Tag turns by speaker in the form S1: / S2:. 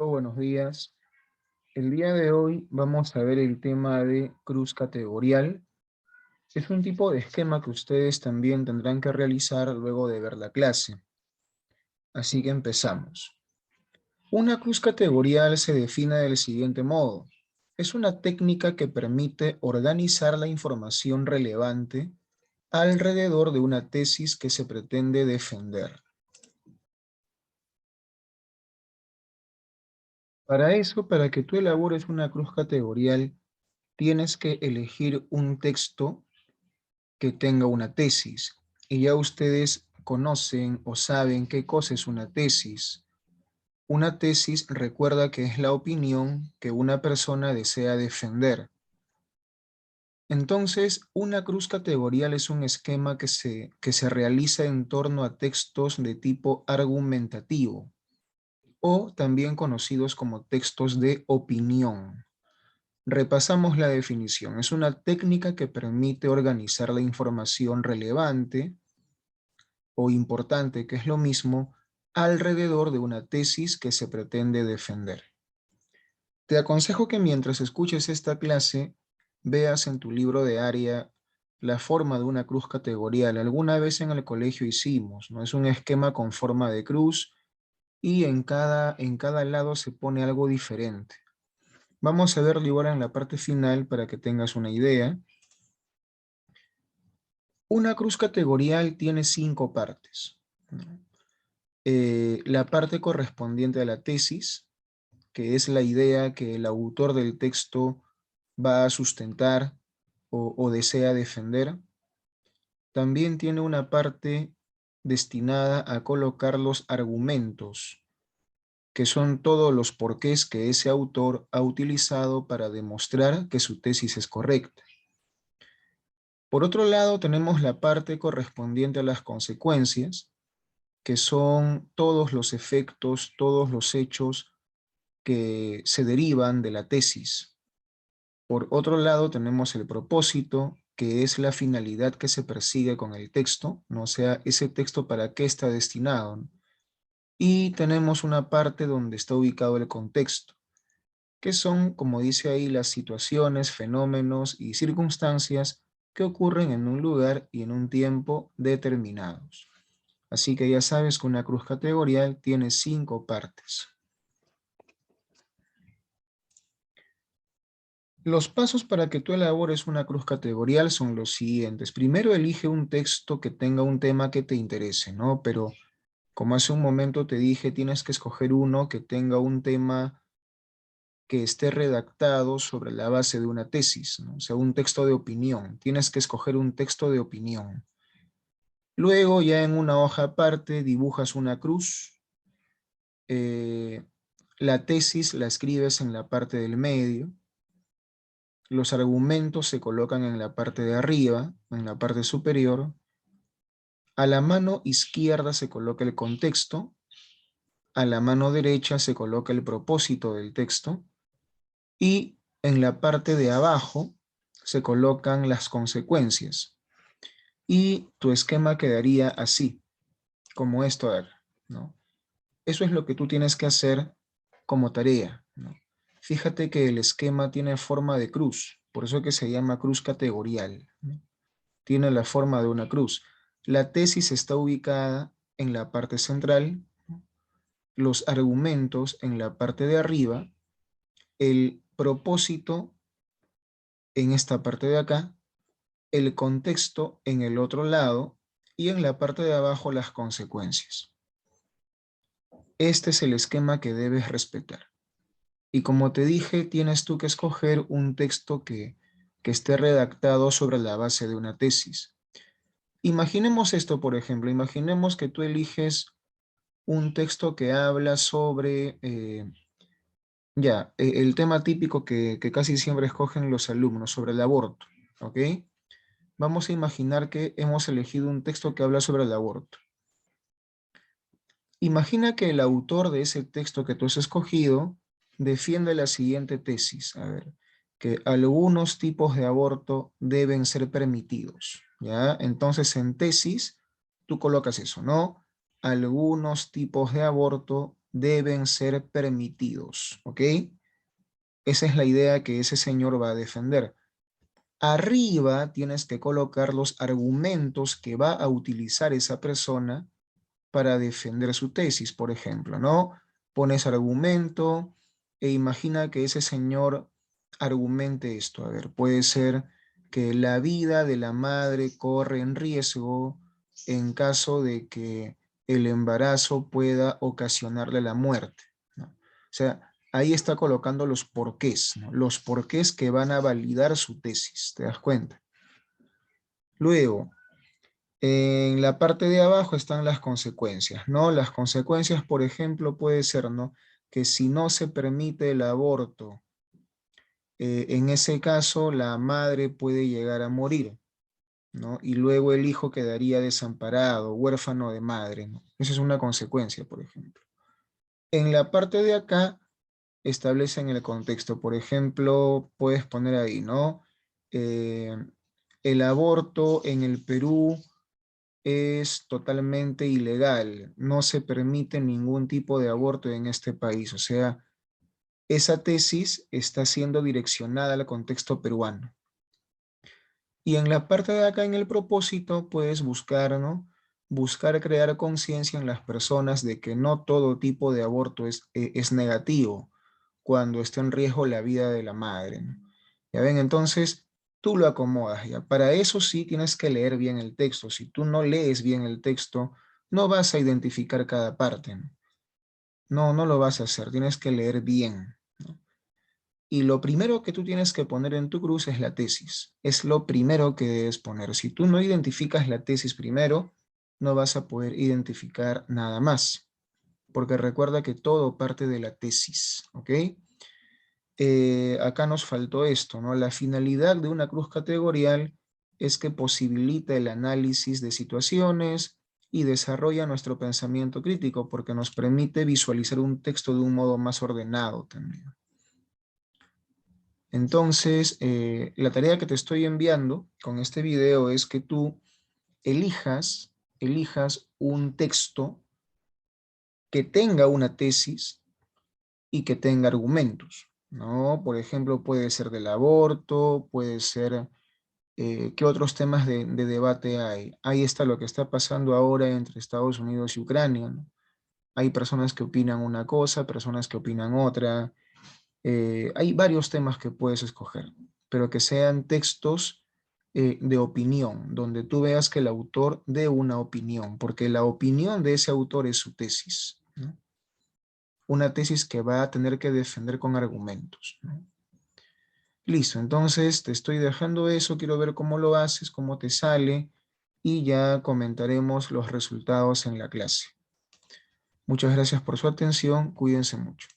S1: Buenos días. El día de hoy vamos a ver el tema de cruz categorial. Es un tipo de esquema que ustedes también tendrán que realizar luego de ver la clase. Así que empezamos. Una cruz categorial se define del siguiente modo. Es una técnica que permite organizar la información relevante alrededor de una tesis que se pretende defender. Para eso, para que tú elabores una cruz categorial, tienes que elegir un texto que tenga una tesis. Y ya ustedes conocen o saben qué cosa es una tesis. Una tesis, recuerda que es la opinión que una persona desea defender. Entonces, una cruz categorial es un esquema que se realiza en torno a textos de tipo argumentativo o también conocidos como textos de opinión. Repasamos la definición. Es una técnica que permite organizar la información relevante o importante, que es lo mismo, alrededor de una tesis que se pretende defender. Te aconsejo que mientras escuches esta clase, veas en tu libro de área la forma de una cruz categorial. Alguna vez en el colegio hicimos, ¿no? Es un esquema con forma de cruz y en cada lado se pone algo diferente. Vamos a verlo igual en la parte final para que tengas una idea. Una cruz categorial tiene 5 partes, ¿no? La parte correspondiente a la tesis, que es la idea que el autor del texto va a sustentar o desea defender. También tiene una parte destinada a colocar los argumentos, que son todos los porqués que ese autor ha utilizado para demostrar que su tesis es correcta. Por otro lado, tenemos la parte correspondiente a las consecuencias, que son todos los efectos, todos los hechos que se derivan de la tesis. Por otro lado, tenemos el propósito, que es la finalidad que se persigue con el texto, ¿no? O sea, ese texto para qué está destinado, ¿no? Y tenemos una parte donde está ubicado el contexto, que son, como dice ahí, las situaciones, fenómenos y circunstancias que ocurren en un lugar y en un tiempo determinados. Así que ya sabes que una cruz categorial tiene 5 partes. Los pasos para que tú elabores una cruz categorial son los siguientes. Primero, elige un texto que tenga un tema que te interese, ¿no? Pero como hace un momento te dije, tienes que escoger uno que tenga un tema que esté redactado sobre la base de una tesis, ¿no? O sea, un texto de opinión. Tienes que escoger un texto de opinión. Luego, ya en una hoja aparte, dibujas una cruz. Eh, la tesis la escribes en la parte del medio. Los argumentos se colocan en la parte de arriba, en la parte superior. A la mano izquierda se coloca el contexto. A la mano derecha se coloca el propósito del texto. Y en la parte de abajo se colocan las consecuencias. Y tu esquema quedaría así, como esto de acá, ¿no? Eso es lo que tú tienes que hacer como tarea, ¿no? Fíjate que el esquema tiene forma de cruz, por eso que se llama cruz categorial, ¿no? Tiene la forma de una cruz. La tesis está ubicada en la parte central, ¿no? Los argumentos en la parte de arriba, el propósito en esta parte de acá, el contexto en el otro lado y en la parte de abajo las consecuencias. Este es el esquema que debes respetar. Y como te dije, tienes tú que escoger un texto que esté redactado sobre la base de una tesis. Imaginemos esto, por ejemplo. Imaginemos que tú eliges un texto que habla sobre, el tema típico que casi siempre escogen los alumnos, sobre el aborto, ¿ok? Vamos a imaginar que hemos elegido un texto que habla sobre el aborto. Imagina que el autor de ese texto que tú has escogido defiende la siguiente tesis, a ver, que algunos tipos de aborto deben ser permitidos, ¿ya? Entonces en tesis tú colocas eso, ¿no? Algunos tipos de aborto deben ser permitidos, ¿ok? Esa es la idea que ese señor va a defender. Arriba tienes que colocar los argumentos que va a utilizar esa persona para defender su tesis, por ejemplo, ¿no? Pones argumento e imagina que ese señor argumente esto. A ver, puede ser que la vida de la madre corre en riesgo en caso de que el embarazo pueda ocasionarle la muerte, ¿no? O sea, ahí está colocando los porqués, ¿no? Los porqués que van a validar su tesis, ¿te das cuenta? Luego, en la parte de abajo están las consecuencias, ¿no? Las consecuencias, por ejemplo, puede ser, ¿no? Que si no se permite el aborto, en ese caso la madre puede llegar a morir, ¿no? Y luego el hijo quedaría desamparado, huérfano de madre, ¿no? Esa es una consecuencia, por ejemplo. En la parte de acá establecen el contexto. Por ejemplo, puedes poner ahí, ¿no? Eh, el aborto en el Perú es totalmente ilegal. No se permite ningún tipo de aborto en este país. O sea, esa tesis está siendo direccionada al contexto peruano. Y en la parte de acá, en el propósito, puedes buscar, ¿no? Buscar crear conciencia en las personas de que no todo tipo de aborto es negativo cuando está en riesgo la vida de la madre, ¿no? Ya ven, entonces tú lo acomodas, ¿ya? Para eso sí tienes que leer bien el texto. Si tú no lees bien el texto, no vas a identificar cada parte, ¿no? No, no lo vas a hacer, tienes que leer bien, ¿no? Y lo primero que tú tienes que poner en tu cruz es la tesis. Es lo primero que debes poner. Si tú no identificas la tesis primero, no vas a poder identificar nada más. Porque recuerda que todo parte de la tesis, ¿ok? Acá nos faltó esto, ¿no? La finalidad de una cruz categorial es que posibilita el análisis de situaciones y desarrolla nuestro pensamiento crítico porque nos permite visualizar un texto de un modo más ordenado también. Entonces, la tarea que te estoy enviando con este video es que tú elijas un texto que tenga una tesis y que tenga argumentos, ¿no? Por ejemplo, puede ser del aborto, puede ser, ¿qué otros temas de debate hay? Ahí está lo que está pasando ahora entre Estados Unidos y Ucrania, ¿no? Hay personas que opinan una cosa, personas que opinan otra. Hay varios temas que puedes escoger, pero que sean textos de opinión, donde tú veas que el autor dé una opinión, porque la opinión de ese autor es su tesis, ¿no? Una tesis que va a tener que defender con argumentos, ¿no? Listo, entonces te estoy dejando eso, quiero ver cómo lo haces, cómo te sale, y ya comentaremos los resultados en la clase. Muchas gracias por su atención, cuídense mucho.